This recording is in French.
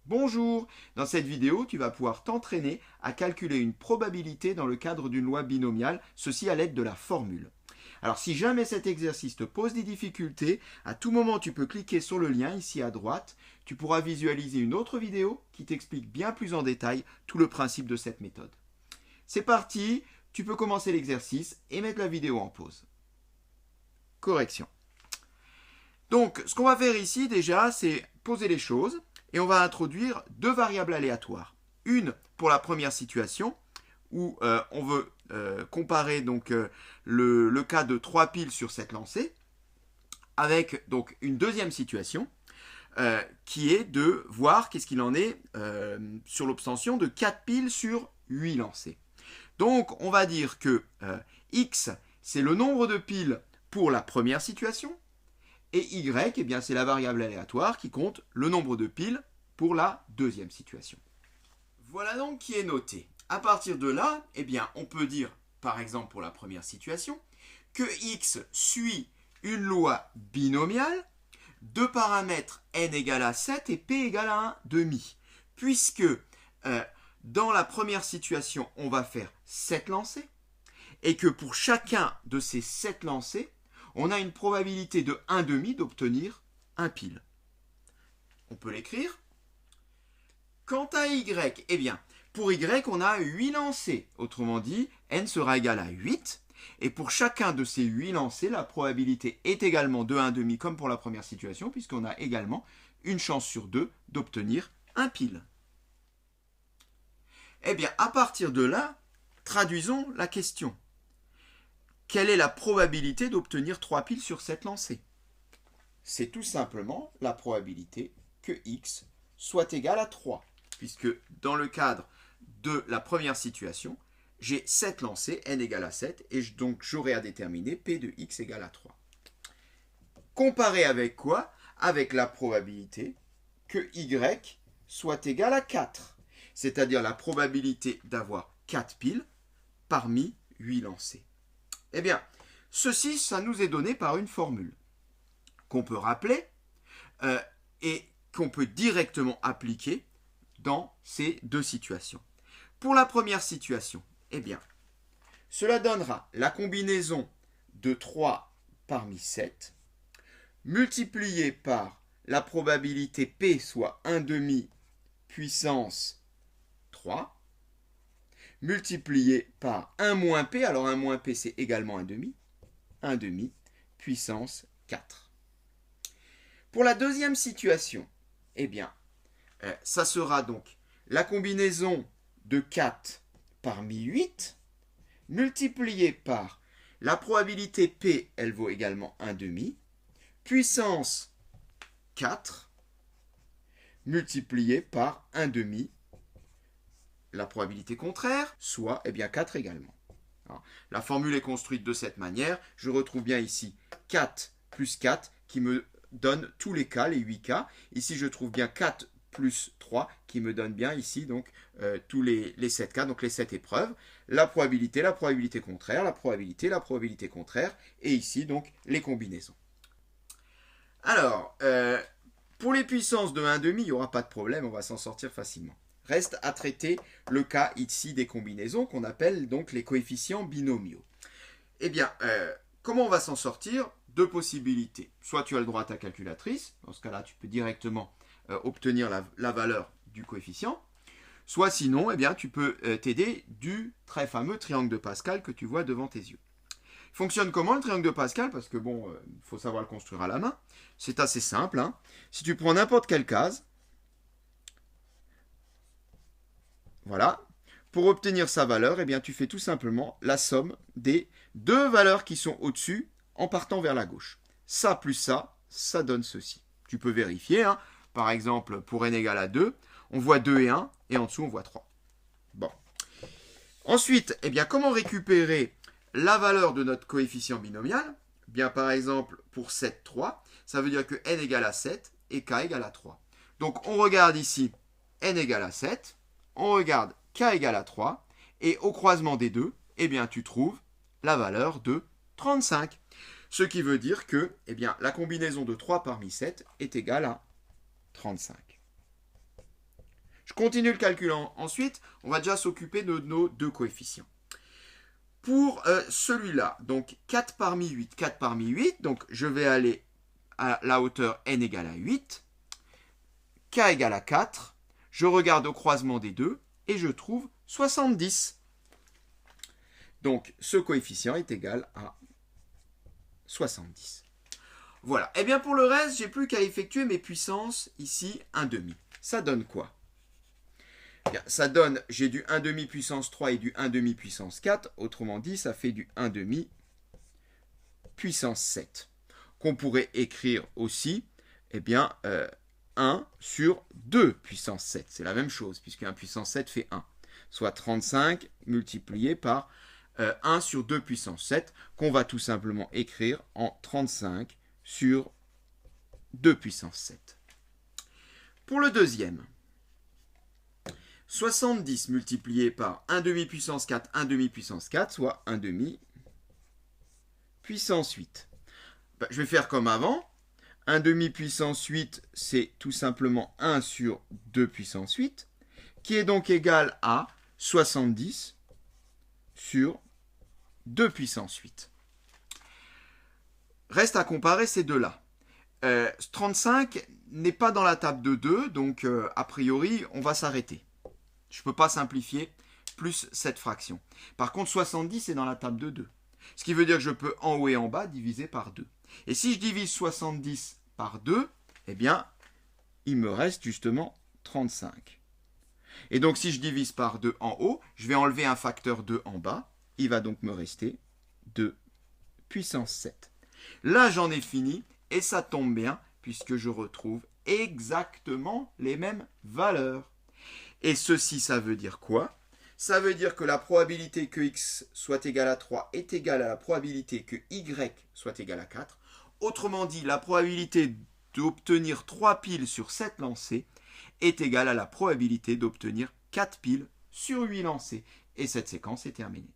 Bonjour, dans cette vidéo, tu vas pouvoir t'entraîner à calculer une probabilité dans le cadre d'une loi binomiale, ceci à l'aide de la formule. Alors si jamais cet exercice te pose des difficultés, à tout moment tu peux cliquer sur le lien ici à droite, tu pourras visualiser une autre vidéo qui t'explique bien plus en détail tout le principe de cette méthode. C'est parti, tu peux commencer l'exercice et mettre la vidéo en pause. Correction. Donc ce qu'on va faire ici déjà, c'est poser les choses. Et on va introduire deux variables aléatoires. Une pour la première situation, où on veut comparer donc, le cas de 3 piles sur 7 lancées, avec donc une deuxième situation, qui est de voir qu'est-ce qu'il en est sur l'obtention de 4 piles sur 8 lancées. Donc on va dire que x, c'est le nombre de piles pour la première situation, et y, eh bien, c'est la variable aléatoire qui compte le nombre de piles pour la deuxième situation. Voilà donc qui est noté. À partir de là, eh bien, on peut dire, par exemple pour la première situation, que x suit une loi binomiale de paramètres n égale à 7 et p égale à 1 demi. Puisque dans la première situation, on va faire 7 lancers, et que pour chacun de ces 7 lancers, on a une probabilité de 1 demi d'obtenir un pile. On peut l'écrire. Quant à y, eh bien, pour y, on a 8 lancers. Autrement dit, n sera égal à 8. Et pour chacun de ces 8 lancers, la probabilité est également de 1 demi comme pour la première situation, puisqu'on a également une chance sur 2 d'obtenir un pile. Eh bien, à partir de là, traduisons la question. Quelle est la probabilité d'obtenir 3 piles sur 7 lancées? C'est tout simplement la probabilité que x soit égal à 3, puisque dans le cadre de la première situation, j'ai 7 lancés, n égale à 7, et donc j'aurai à déterminer p de x égale à 3. Comparé avec quoi? Avec la probabilité que y soit égal à 4, c'est-à-dire la probabilité d'avoir 4 piles parmi 8 lancés. Eh bien, ceci, ça nous est donné par une formule qu'on peut rappeler et qu'on peut directement appliquer dans ces deux situations. Pour la première situation, eh bien, cela donnera la combinaison de 3 parmi 7 multiplié par la probabilité P, soit 1 demi puissance 3, multiplié par 1 moins P, alors 1 moins P c'est également 1 demi puissance 4. Pour la deuxième situation, eh bien, ça sera donc la combinaison de 4 parmi 8, multiplié par la probabilité P, elle vaut également 1 demi, puissance 4, multiplié par 1 demi, la probabilité contraire, soit eh bien, 4 également. Alors, la formule est construite de cette manière. Je retrouve bien ici 4 plus 4 qui me donne tous les cas, les 8 cas. Ici, je trouve bien 4 plus 3 qui me donne bien ici donc tous les 7 cas, donc les 7 épreuves. La probabilité contraire, la probabilité contraire, et ici donc les combinaisons. Alors, pour les puissances de 1 demi, il n'y aura pas de problème, on va s'en sortir facilement. Reste à traiter le cas ici des combinaisons qu'on appelle donc les coefficients binomiaux. Eh bien, comment on va s'en sortir? Deux possibilités. Soit tu as le droit à ta calculatrice, dans ce cas-là, tu peux directement obtenir la valeur du coefficient. Soit sinon, eh bien, tu peux t'aider du très fameux triangle de Pascal que tu vois devant tes yeux. Il fonctionne comment le triangle de Pascal? Parce que bon, il faut savoir le construire à la main. C'est assez simple. Hein. Si tu prends n'importe quelle case, voilà. Pour obtenir sa valeur, eh bien, tu fais tout simplement la somme des deux valeurs qui sont au-dessus en partant vers la gauche. Ça plus ça donne ceci. Tu peux vérifier. Hein. Par exemple, pour n égale à 2, on voit 2 et 1, et en dessous, on voit 3. Bon. Ensuite, eh bien, comment récupérer la valeur de notre coefficient binomial? Bien, par exemple, pour 7, 3, ça veut dire que n égale à 7 et k égale à 3. Donc, on regarde ici n égale à 7. On regarde k égale à 3, et au croisement des deux, eh bien, tu trouves la valeur de 35. Ce qui veut dire que eh bien, la combinaison de 3 parmi 7 est égale à 35. Je continue le calcul ensuite. On va déjà s'occuper de nos deux coefficients. Pour celui-là, donc 4 parmi 8, 4 parmi 8, donc je vais aller à la hauteur n égale à 8, k égale à 4, je regarde au croisement des deux et je trouve 70. Donc ce coefficient est égal à 70. Voilà. Et bien pour le reste, j'ai plus qu'à effectuer mes puissances ici 1/2. Ça donne quoi? Bien, ça donne, j'ai du 1/2 puissance 3 et du 1/2 puissance 4. Autrement dit, ça fait du 1/2 puissance 7. Qu'on pourrait écrire aussi, eh bien, 1 sur 2 puissance 7. C'est la même chose, puisque 1 puissance 7 fait 1. Soit 35 multiplié par 1 sur 2 puissance 7, qu'on va tout simplement écrire en 35 sur 2 puissance 7. Pour le deuxième, 70 multiplié par 1/2 puissance 4, 1/2 puissance 4, soit 1/2 puissance 8. Ben, je vais faire comme avant. 1/2 puissance 8, c'est tout simplement 1 sur 2 puissance 8, qui est donc égal à 70 sur 2 puissance 8. Reste à comparer ces deux-là. 35 n'est pas dans la table de 2, donc a priori, on va s'arrêter. Je ne peux pas simplifier plus cette fraction. Par contre, 70 est dans la table de 2. Ce qui veut dire que je peux en haut et en bas diviser par 2. Et si je divise 70 par 2, eh bien, il me reste justement 35. Et donc, si je divise par 2 en haut, je vais enlever un facteur 2 en bas. Il va donc me rester 2 puissance 7. Là, j'en ai fini et ça tombe bien puisque je retrouve exactement les mêmes valeurs. Et ceci, ça veut dire quoi? Ça veut dire que la probabilité que x soit égal à 3 est égale à la probabilité que y soit égal à 4. Autrement dit, la probabilité d'obtenir 3 piles sur 7 lancées est égale à la probabilité d'obtenir 4 piles sur 8 lancées. Et cette séquence est terminée.